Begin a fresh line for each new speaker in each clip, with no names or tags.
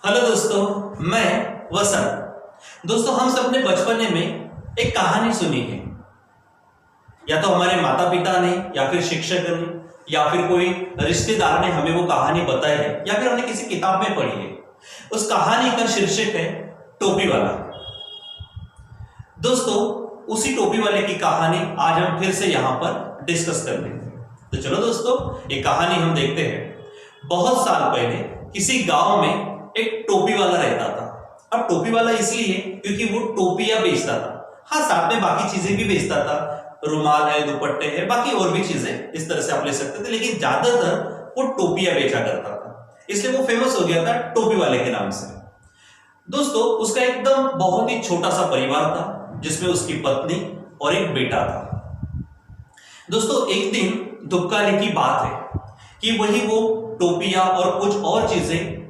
Hello दोस्तों, मैं वसंत। दोस्तों, हम सबने बचपने में एक कहानी सुनी है। या तो हमारे माता पिता ने, या फिर शिक्षक ने, या फिर कोई रिश्तेदार ने हमें वो कहानी बताई है, या फिर हमने किसी किताब में पढ़ी है। उस कहानी का शीर्षक है टोपी वाला। दोस्तों, उसी टोपी वाले की कहानी आज हम फिर से यहां पर डिस्कस कर लेंगे। तो चलो दोस्तों, ये कहानी हम देखते हैं। बहुत साल पहले किसी गांव में एक टोपी वाला रहता था। अब टोपी वाला इसलिए क्योंकि वो टोपियां बेचता था। हाँ, साथ में बाकी चीजें भी बेचता था, रुमाल है, दुपट्टे है, बाकी और भी चीजें इस तरह से आप ले सकते थे, लेकिन ज्यादातर वो टोपियां बेचा करता था। इसलिए वो फेमस हो गया था टोपी वाले के नाम से। दोस्तों, उसका एकदम बहुत ही छोटा सा परिवार था, जिसमें उसकी पत्नी और एक बेटा था। दोस्तों, एक दिन दुपकाली की बात है कि वही वो टोपियां और कुछ और चीजें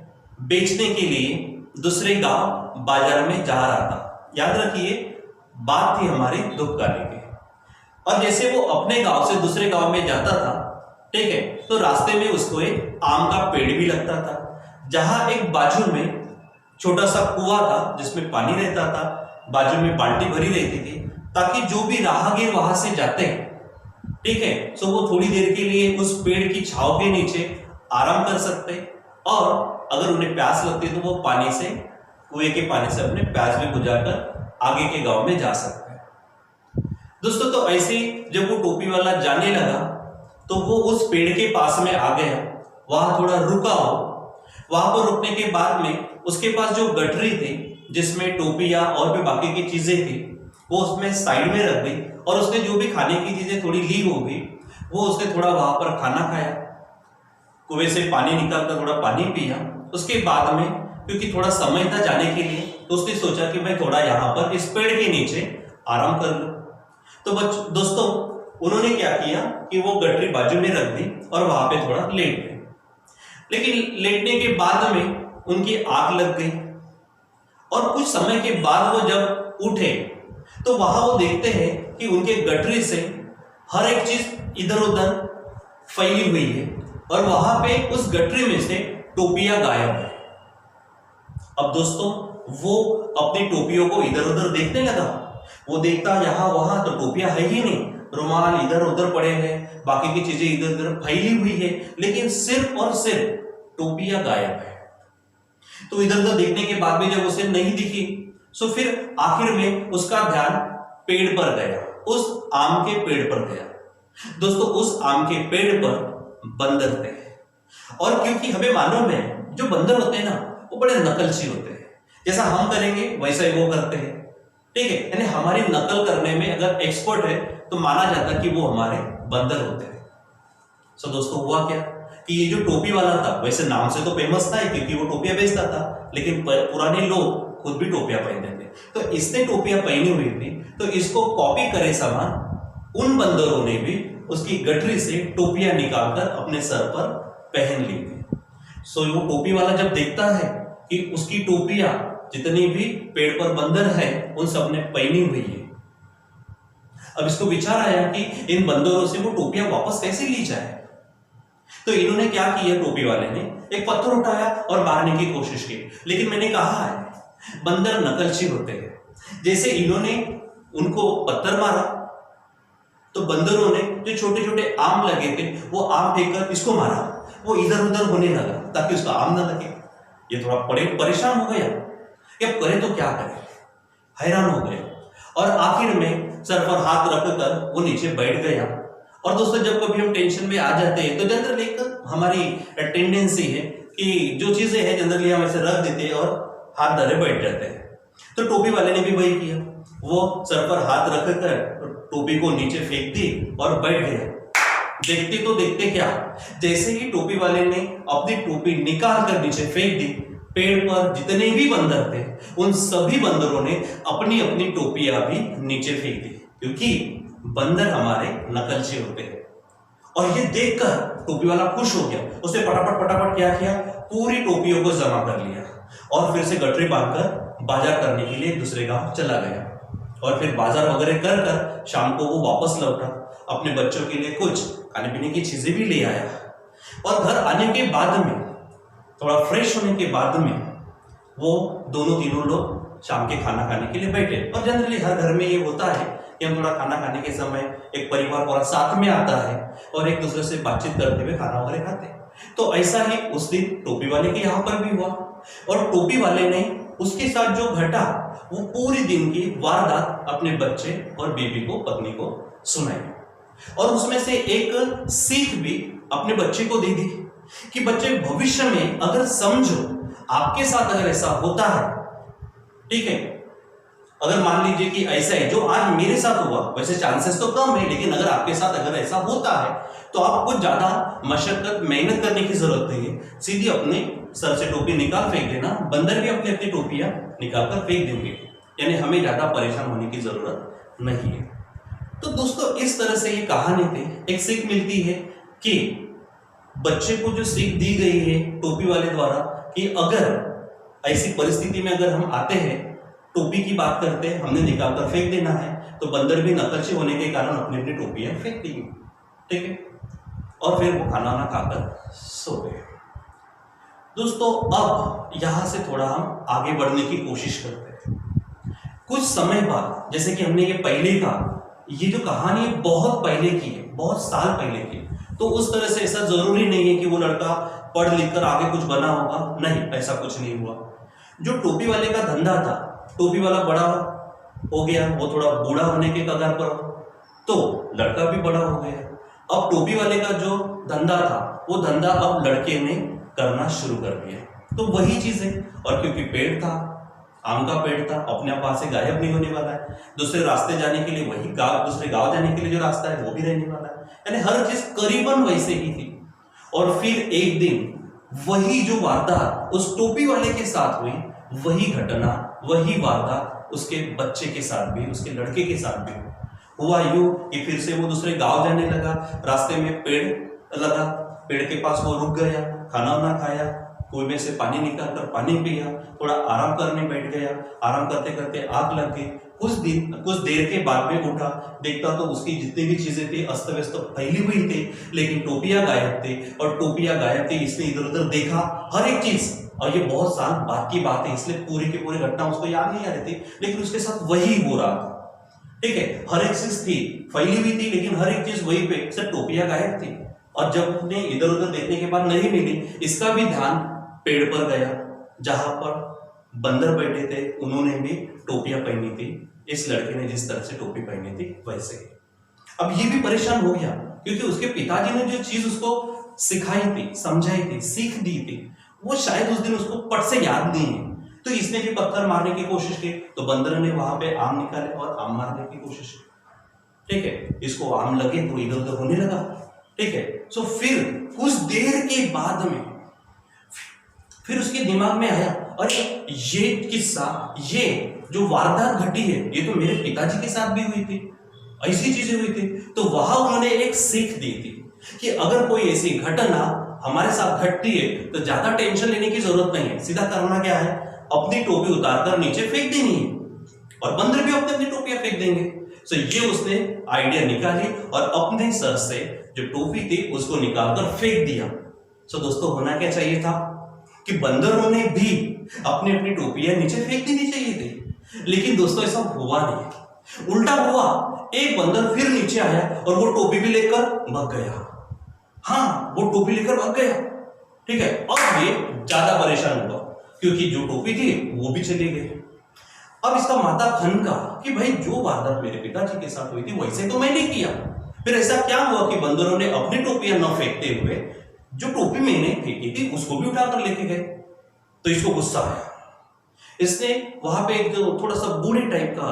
बेचने के लिए दूसरे गांव बाजार में जा रहा था। याद रखिए, बात थी हमारी दुपकाली की। और जैसे वो अपने गांव से दूसरे गांव में जाता था, ठीक है, तो रास्ते में उसको एक आम का पेड़ भी लगता था, जहां एक बाजू में छोटा सा कुआं था जिसमें पानी रहता था। बाजू में बाल्टी भरी रहती थी, ताकि जो भी राहगीर वहां से जाते हैं, ठीक है, तो वो थोड़ी देर के लिए उस पेड़ की छांव के नीचे आराम कर सकते, और अगर उन्हें प्यास लगती है तो वो पानी से, कुएं के पानी से अपने प्यास भी बुझाकर आगे के गांव में जा सकते हैं। दोस्तों, तो ऐसे जब वो टोपी वाला जाने लगा तो वो उस पेड़ के पास में आ गया। वहां थोड़ा रुका हो। वहां पर रुकने के बाद में उसके पास जो गठरी थी, जिसमें टोपियां और भी बाकी की चीजें थी, वो उसमें साइड में रख दी, और उसने जो भी खाने की चीजें थोड़ी ली होगी, वो उसने थोड़ा वहां पर खाना खाया, कुएं से पानी निकालकर थोड़ा पानी पिया। उसके बाद में क्योंकि थोड़ा समय था जाने के लिए, तो उसने सोचा कि मैं थोड़ा यहाँ पर इस पेड़ के नीचे आराम कर लूं। तो दोस्तों, उन्होंने क्या किया कि वो गठरी बाजू में रख दी और वहां पे थोड़ा लेट गए। लेकिन लेटने के बाद में उनकी आंख लग गई, और कुछ समय के बाद वो जब उठे तो वहां वो देखते हैं कि उनके गठरी से हर एक चीज इधर उधर फैली हुई है, और वहां पे उस गठरी में से टोपियां गायब है। अब दोस्तों, वो अपनी टोपियों को इधर उधर देखने लगा। वो देखता यहां वहां तो टोपियां है ही नहीं, रुमाल इधर उधर पड़े हैं, बाकी की चीजें इधर उधर फैली हुई है, लेकिन सिर्फ और सिर्फ टोपियां गायब है। तो इधर उधर देखने के बाद भी जब उसे नहीं दिखी, तो फिर आखिर में उसका ध्यान पेड़ पर गया, उस आम के पेड़ पर गया। दोस्तों, उस आम के पेड़ पर बंदर थे। और क्योंकि हमें मालूम है, जो बंदर होते हैं ना, वो बड़े नकलची होते हैं। जैसा हम करेंगे वैसा ही वो करते हैं, ठीक है। यानी हमारी नकल करने में अगर एक्सपर्ट है तो माना जाता कि वो हमारे बंदर होते हैं। सो दोस्तों, हुआ क्या कि ये जो टोपी वाला था, वैसे नाम से तो फेमस था क्योंकि वो टोपियां बेचता था, लेकिन पुराने लोग खुद भी टोपियां पहनते थे। तो इसने टोपियां पहनी हुई थी, तो इसको कॉपी करे समान उन बंदरों ने भी उसकी गठरी से टोपियां निकालकर अपने सर पर पहन ली थी। सो वो टोपी वाला जब देखता है कि उसकी टोपियां जितनी भी पेड़ पर बंदर है उन सब ने पहनी हुई है, अब इसको विचार आया कि इन बंदरों से वो टोपियां वापस कैसे ली जाए। तो इन्होंने क्या किया, टोपी वाले ने एक पत्थर उठाया और मारने की कोशिश की। लेकिन मैंने कहा है, बंदर नकलची होते हैं। जैसे इन्होंने उनको पत्थर मारा, तो बंदरों ने जो छोटे छोटे आम लगे थे वो आम फेंककर इसको मारा। वो इधर उधर होने लगा ताकि उसका आम ना लगे। ये थोड़ा परेशान हो गया कि अब करे तो क्या करे, हैरान हो गया, और आखिर में सर पर हाथ रखकर वो नीचे बैठ गया। और दोस्तों, जब कभी हम टेंशन में आ जाते हैं तो जनरली हमारी टेंडेंसी है कि जो चीजें हैं जनरली हम ऐसे रख देते हैं और हाथ धरे बैठ जाते हैं। तो टोपी वाले ने भी वही किया। वो सर पर हाथ रखकर टोपी को नीचे फेंक दी और बैठ गया। देखते तो देखते क्या, जैसे ही टोपी वाले ने अपनी टोपी निकाल कर नीचे फेंक दी, पेड़ पर जितने भी बंदर थे उन सभी बंदरों ने अपनी अपनी टोपियां भी नीचे फेंक दी, क्योंकि बंदर हमारे नकलची होते हैं। और ये देखकर टोपी वाला खुश हो गया। उसने फटाफट क्या किया, पूरी टोपियों को जमा कर लिया और फिर से गठरी बांधकर बाजार करने के लिए दूसरे गांव चला गया। और फिर बाजार वगैरह कर शाम को वो वापस लौटा, अपने बच्चों के लिए कुछ खाने पीने की चीजें भी ले आया। और घर आने के बाद में, थोड़ा फ्रेश होने के बाद में, वो दोनों तीनों लोग शाम के खाना खाने के लिए बैठे। और जनरली हर घर में ये होता है कि हम थोड़ा खाना खाने के समय एक परिवार पूरा साथ में आता है और एक दूसरे से बातचीत करते हुए खाना वगैरह खाते हैं। तो ऐसा ही उस दिन टोपी वाले के यहाँ पर भी हुआ और टोपी वाले ने उसके साथ जो घटा वो पूरी दिन की वारदात अपने बच्चे और बीवी को, पत्नी को सुनाई और उसमें से एक सीख भी अपने बच्चे को दे दी कि बच्चे भविष्य में अगर समझो आपके साथ अगर ऐसा होता है, ठीक है, अगर मान लीजिए कि ऐसा है जो आज मेरे साथ हुआ, वैसे चांसेस तो कम है, लेकिन अगर आपके साथ अगर ऐसा होता है तो आपको ज्यादा मशक्कत मेहनत करने की जरूरत नहीं है, सीधी अपने सर से टोपी निकाल फेंक देना। बंदर भी अपनी अपनी टोपियां निकाल कर फेंक देंगे, यानी हमें ज्यादा परेशान होने की जरूरत नहीं है। तो दोस्तों इस तरह से ये कहानी थी, एक सीख मिलती है कि बच्चे को जो सीख दी गई है टोपी वाले द्वारा कि अगर ऐसी परिस्थिति में अगर हम आते हैं, टोपी की बात करते हैं, हमने निकाल कर फेंक देना है, तो बंदर भी नकलचे होने के कारण अपनी अपनी टोपियां फेंक देंगे, ठीक है, और फिर वो खाना ना खाकर सो गए। दोस्तों अब यहां से थोड़ा हम आगे बढ़ने की कोशिश करते हैं। कुछ समय बाद, जैसे कि हमने ये पहले कहा, ये जो कहानी बहुत पहले की है, बहुत साल पहले की, तो उस तरह से ऐसा जरूरी नहीं है कि वो लड़का पढ़ लिख कर आगे कुछ बना होगा, नहीं, ऐसा कुछ नहीं हुआ। जो टोपी वाले का धंधा था, टोपी वाला बड़ा हो गया, वो थोड़ा बूढ़ा होने के कगार पर, तो लड़का भी बड़ा हो गया। अब टोपी वाले का जो धंधा था वो धंधा अब लड़के ने करना शुरू कर दिया, तो वही चीज है। और क्योंकि पेड़ था, आम का पेड़ था, अपने आप वहां से गायब नहीं होने वाला है, दूसरे रास्ते जाने के लिए वही गांव, दूसरे गांव जाने के लिए जो रास्ता है वो भी रहने वाला है, यानी हर चीज करीबन वैसे ही थी। और फिर एक दिन वही जो वारदात उस टोपी वाले के साथ हुई, वही घटना, वही वारदात उसके बच्चे के साथ भी, उसके लड़के के साथ भी हुआ। यूं कि फिर से वो दूसरे गांव जाने लगा, रास्ते में पेड़ लगा, पेड़ के पास वो रुक गया, खाना वाना खाया, कुएं में से पानी निकाल कर पानी पिया, थोड़ा आराम करने बैठ गया, आराम करते करते आग लग गई। कुछ देर के बाद में उठा, देखता तो उसकी जितनी भी चीजें थी अस्त व्यस्त फैली हुई थी, लेकिन टोपियां गायब थी। और टोपियां गायब थी, इसने इधर उधर देखा हर एक चीज, और ये बहुत साल बाद की बात है, इसलिए पूरी की पूरी घटना उसको याद नहीं आ रही थी, लेकिन उसके साथ वही हो रहा था, ठीक है, हर एक चीज थी, फैली हुई थी, लेकिन हर एक चीज वही पे, सिर्फ टोपियां गायब थी। और जब उसने इधर उधर देखने के बाद नहीं मिली, इसका भी ध्यान पेड़ पर गया जहां पर बंदर बैठे थे, उन्होंने भी टोपियां पहनी थी, इस लड़के ने जिस तरह से टोपी पहनी थी वैसे। अब ये भी परेशान हो गया, क्योंकि उसके पिताजी ने जो चीज उसको सिखाई थी, समझाई थी, सीख दी थी, वो शायद उस दिन उसको पट से याद नहीं है। तो इसने भी पत्थर मारने की कोशिश की, तो बंदर ने वहां पे आम निकाले और आम मारने की कोशिश की, ठीक है, इसको आम लगे तो इधर उधर होने लगा, ठीक है। सो फिर कुछ देर के बाद में फिर उसके दिमाग में आया, अरे ये किस्सा, ये जो वारदात घटी है, ये तो मेरे पिताजी के साथ भी हुई थी, ऐसी चीजें हुई थी। तो वहां उन्होंने एक सीख दी थी कि अगर कोई ऐसी घटना हमारे साथ घटती है तो ज्यादा टेंशन लेने की जरूरत नहीं है, सीधा करना क्या है, अपनी टोपी उतारकर नीचे फेंक देनी है, और बंदर भी अपनी अपनी टोपियां फेंक देंगे। सो ये उसने आइडिया निकाली और अपने सर से जो टोपी थी उसको निकालकर फेंक दिया। सो दोस्तों होना क्या चाहिए था कि बंदरों ने भी अपनी अपनी टोपियां नीचे फेंक देनी चाहिए थी, लेकिन दोस्तों ऐसा हुआ नहीं, उल्टा हुआ। एक बंदर फिर नीचे आया और वो टोपी भी लेकर भाग गया। हाँ, वो टोपी लेकर भाग गया, ठीक है। अब ये ज्यादा परेशान हुआ क्योंकि जो टोपी थी वो भी चली गई। अब इसका माथा खनका कि भाई जो वारदात मेरे पिताजी के साथ हुई थी वैसे तो मैंने किया, फिर ऐसा क्या हुआ कि बंदरों ने अपनी टोपियां न फेंकते हुए जो टोपी मैंने फेंकी थी उसको भी उठाकर लेके गए। तो इसको गुस्सा आया, इसने वहां पे एक जो थोड़ा सा बूढ़े टाइप का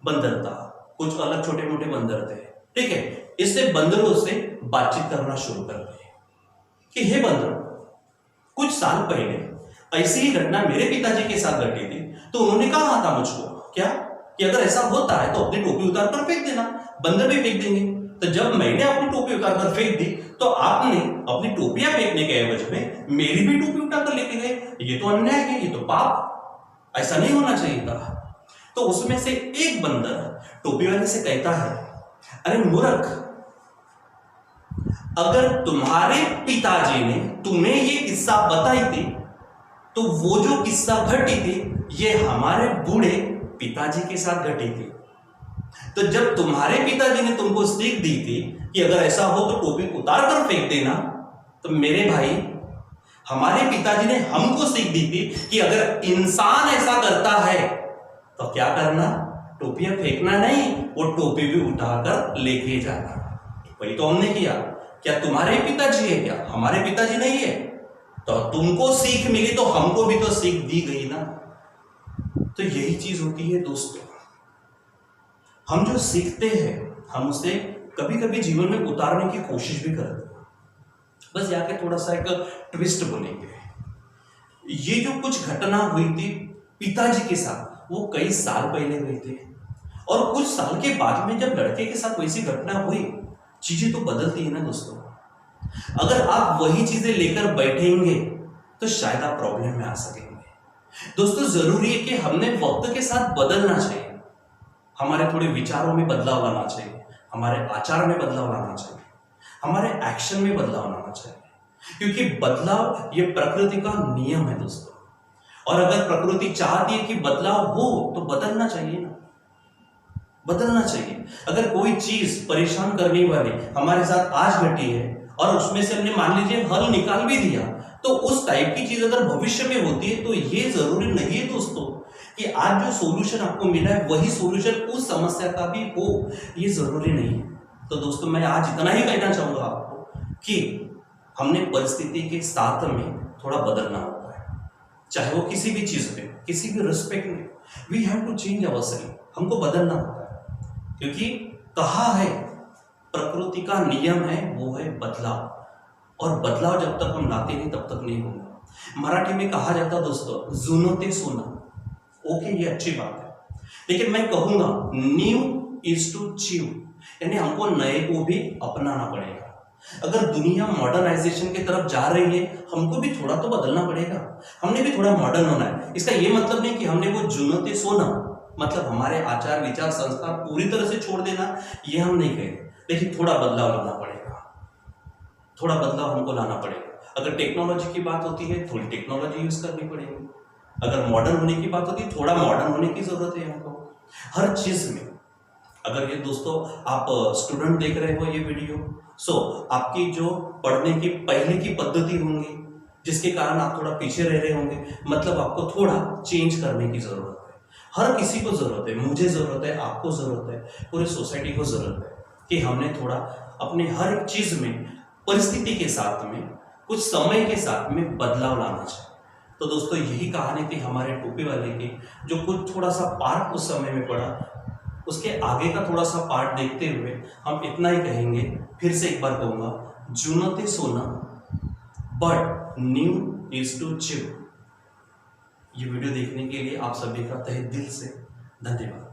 बंदर था, कुछ अलग छोटे मोटे बंदर थे, ठीक है, इसने बंदरों से बातचीत करना शुरू कर दी कि हे बंदर, कुछ साल पहले ऐसी ही घटना मेरे पिताजी के साथ घटी थी, तो उन्होंने कहा था मुझको क्या कि अगर ऐसा होता है तो अपनी टोपी उतारकर फेंक देना, बंदर भी फेंक देंगे। तो जब मैंने अपनी टोपी उतारकर फेंक दी तो आपने अपनी टोपियां फेंकने के एवज में मेरी भी टोपी उठाकर लेके गए, ये तो अन्याय है, ये तो पाप, ऐसा नहीं होना चाहिए था। तो उसमें से एक बंदर टोपी वाले से कहता है, अरे मूर्ख, अगर तुम्हारे पिताजी ने तुम्हें ये किस्सा बताई थी तो वो जो किस्सा घटी थी ये हमारे बूढ़े पिताजी के साथ घटी थी। तो जब तुम्हारे पिताजी ने तुमको सीख दी थी कि अगर ऐसा हो तो टोपी उतार कर फेंक देना, तो मेरे भाई हमारे पिताजी ने हमको सीख दी थी कि अगर इंसान ऐसा करता है तो क्या करना, टोपियां फेंकना नहीं, वो टोपी भी उठाकर लेके जाना। वही तो हमने किया। क्या तुम्हारे पिताजी है, क्या हमारे पिताजी नहीं है? तो तुमको सीख मिली तो हमको भी तो सीख दी गई ना। तो यही चीज होती है दोस्तों, हम जो सीखते हैं हम उसे कभी कभी जीवन में उतारने की कोशिश भी करते हैं। बस यहाँ के थोड़ा सा एक ट्विस्ट बोलेंगे। ये जो कुछ घटना हुई थी पिताजी के साथ, वो कई साल पहले हुई थी, और कुछ साल के बाद में जब लड़के के साथ वैसी घटना हुई, चीजें तो बदलती है ना दोस्तों। अगर आप वही चीजें लेकर बैठेंगे तो शायद आप प्रॉब्लम में आ सकेंगे। दोस्तों जरूरी है कि हमने वक्त के साथ बदलना चाहिए, हमारे थोड़े विचारों में बदलाव लाना चाहिए, हमारे आचार में बदलाव लाना चाहिए, हमारे एक्शन में बदलाव लाना चाहिए, क्योंकि बदलाव ये प्रकृति का नियम है दोस्तों। और अगर प्रकृति चाहती है कि बदलाव हो तो बदलना चाहिए ना, बदलना चाहिए। अगर कोई चीज परेशान करने वाली हमारे साथ आज घटी है और उसमें से हमने मान लीजिए हल निकाल भी दिया, तो उस टाइप की चीज अगर भविष्य में होती है तो ये जरूरी नहीं है दोस्तों कि आज जो सॉल्यूशन आपको मिला है वही सॉल्यूशन उस समस्या का भी हो, ये जरूरी नहीं है। तो दोस्तों मैं आज इतना ही कहना चाहूंगा आपको कि हमने परिस्थिति के साथ में थोड़ा बदलना होता है, चाहे वो किसी भी चीज में, किसी भी रिस्पेक्ट में। We have to change ourselves, हमको बदलना होता है, क्योंकि कहा है प्रकृति का नियम है वो है बदलाव, और बदलाव जब तक हम लाते नहीं तब तक नहीं होगा। मराठी में कहा जाता दोस्तों, जुनो ते सोना। ओके, ये अच्छी बात है, लेकिन मैं कहूंगा न्यू इज टू चीव, यानी हमको नए को भी अपनाना पड़ेगा। अगर दुनिया मॉडर्नाइजेशन की तरफ जा रही है, हमको भी थोड़ा तो बदलना पड़ेगा, हमने भी थोड़ा मॉडर्न होना है। इसका ये मतलब नहीं कि हमने वो जुनो ते सोना, मतलब हमारे आचार विचार संस्कार पूरी तरह से छोड़ देना, ये हम नहीं कहेंगे, लेकिन थोड़ा बदलाव लाना पड़ेगा, थोड़ा बदलाव हमको लाना पड़ेगा। अगर टेक्नोलॉजी की बात होती है, थोड़ी टेक्नोलॉजी यूज करनी पड़ेगी। अगर मॉडर्न होने की बात होती है, थोड़ा मॉडर्न होने की जरूरत है हमको हर चीज में। अगर ये दोस्तों आप स्टूडेंट देख रहे हो ये वीडियो, सो आपकी जो पढ़ने की पहले की पद्धति होंगी जिसके कारण आप थोड़ा पीछे रह रहे होंगे, मतलब आपको थोड़ा चेंज करने की जरूरत है। हर किसी को जरूरत है, मुझे जरूरत है, आपको जरूरत है, पूरी सोसाइटी को जरूरत है कि हमने थोड़ा अपने हर एक चीज में परिस्थिति के साथ में, कुछ समय के साथ में बदलाव लाना चाहिए। तो दोस्तों यही कहानी थी हमारे टोपी वाले की, जो कुछ थोड़ा सा पार्ट उस समय में पड़ा। उसके आगे का थोड़ा सा पार्ट देखते हुए हम इतना ही कहेंगे, फिर से एक बार कहूंगा, जुनो ते सोना but new is to achieve. ये वीडियो देखने के लिए आप सभी का तहे दिल से धन्यवाद।